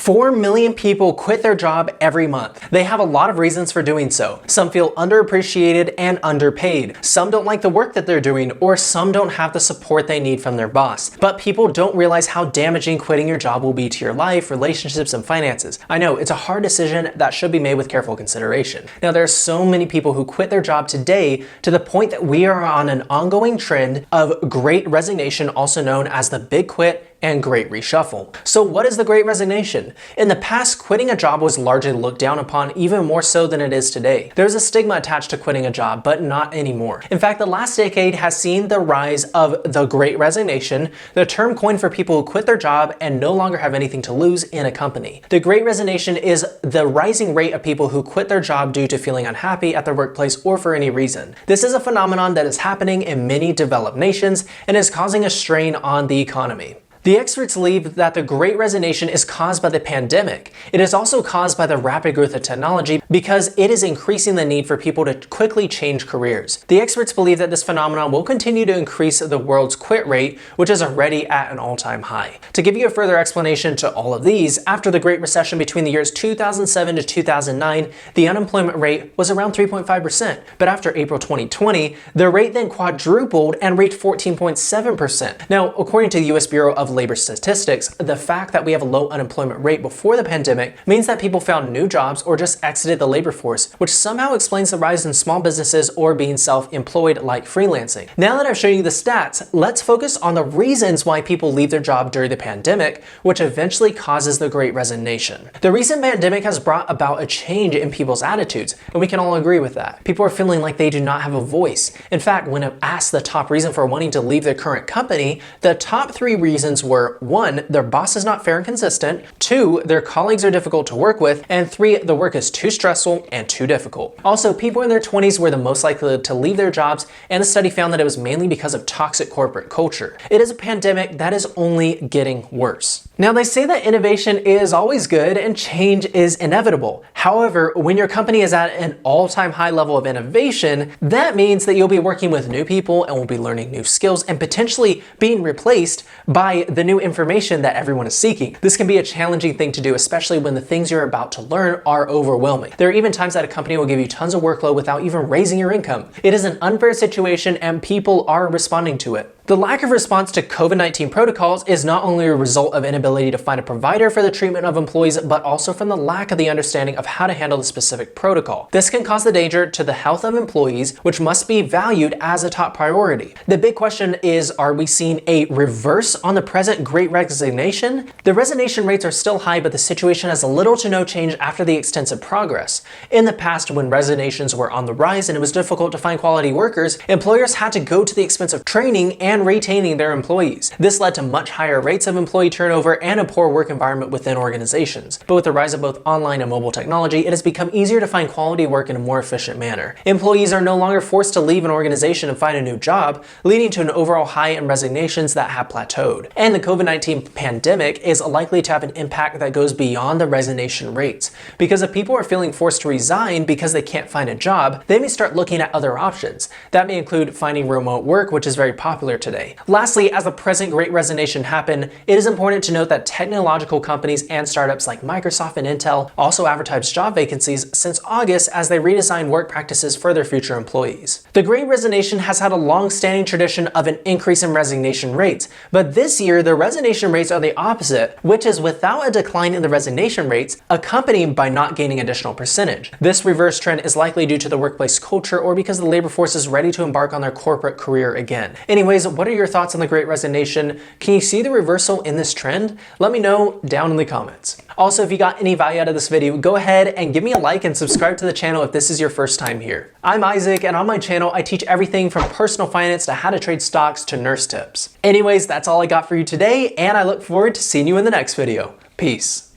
4 million people quit their job every month. They have a lot of reasons for doing so. Some feel underappreciated and underpaid. Some don't like the work that they're doing, or some don't have the support they need from their boss. But people don't realize how damaging quitting your job will be to your life, relationships, and finances. I know, it's a hard decision that should be made with careful consideration. Now, there are so many people who quit their job today to the point that we are on an ongoing trend of Great Resignation, also known as the Big Quit and Great Reshuffle. So what is the Great Resignation? In the past, quitting a job was largely looked down upon, even more so than it is today. There's a stigma attached to quitting a job, but not anymore. In fact, the last decade has seen the rise of the Great Resignation, the term coined for people who quit their job and no longer have anything to lose in a company. The Great Resignation is the rising rate of people who quit their job due to feeling unhappy at their workplace or for any reason. This is a phenomenon that is happening in many developed nations and is causing a strain on the economy. The experts believe that the Great Resignation is caused by the pandemic. It is also caused by the rapid growth of technology because it is increasing the need for people to quickly change careers. The experts believe that this phenomenon will continue to increase the world's quit rate, which is already at an all-time high. To give you a further explanation to all of these, after the Great Recession between the years 2007 to 2009, the unemployment rate was around 3.5%. But after April 2020, the rate then quadrupled and reached 14.7%. Now, according to the US Bureau of Labor Statistics, the fact that we have a low unemployment rate before the pandemic means that people found new jobs or just exited the labor force, which somehow explains the rise in small businesses or being self-employed like freelancing. Now that I've shown you the stats, let's focus on the reasons why people leave their job during the pandemic, which eventually causes the Great Resignation. The recent pandemic has brought about a change in people's attitudes, and we can all agree with that. People are feeling like they do not have a voice. In fact, when asked the top reason for wanting to leave their current company, the top 3 reasons were 1, their boss is not fair and consistent, 2, their colleagues are difficult to work with, and 3, the work is too stressful and too difficult. Also, people in their 20s were the most likely to leave their jobs, and the study found that it was mainly because of toxic corporate culture. It is a pandemic that is only getting worse. Now, they say that innovation is always good and change is inevitable. However, when your company is at an all-time high level of innovation, that means that you'll be working with new people and will be learning new skills and potentially being replaced by the new information that everyone is seeking. This can be a challenging thing to do, especially when the things you're about to learn are overwhelming. There are even times that a company will give you tons of workload without even raising your income. It is an unfair situation and people are responding to it. The lack of response to COVID-19 protocols is not only a result of inability to find a provider for the treatment of employees, but also from the lack of the understanding of how to handle the specific protocol. This can cause the danger to the health of employees, which must be valued as a top priority. The big question is, are we seeing a reverse on the present Great Resignation? The resignation rates are still high, but the situation has little to no change after the extensive progress. In the past, when resignations were on the rise and it was difficult to find quality workers, employers had to go to the expense of training and retaining their employees. This led to much higher rates of employee turnover and a poor work environment within organizations. But with the rise of both online and mobile technology, it has become easier to find quality work in a more efficient manner. Employees are no longer forced to leave an organization and find a new job, leading to an overall high in resignations that have plateaued. And the COVID-19 pandemic is likely to have an impact that goes beyond the resignation rates. Because if people are feeling forced to resign because they can't find a job, they may start looking at other options. That may include finding remote work, which is very popular today. Lastly, as the present Great Resignation happened, it is important to note that technological companies and startups like Microsoft and Intel also advertise job vacancies since August as they redesign work practices for their future employees. The Great Resignation has had a long-standing tradition of an increase in resignation rates, but this year the resignation rates are the opposite, which is without a decline in the resignation rates, accompanied by not gaining additional percentage. This reverse trend is likely due to the workplace culture or because the labor force is ready to embark on their corporate career again. Anyways, what are your thoughts on the Great Resignation? Can you see the reversal in this trend? Let me know down in the comments. Also, if you got any value out of this video, go ahead and give me a like and subscribe to the channel if this is your first time here. I'm Isaac, and on my channel, I teach everything from personal finance to how to trade stocks to nurse tips. Anyways, that's all I got for you today, and I look forward to seeing you in the next video. Peace.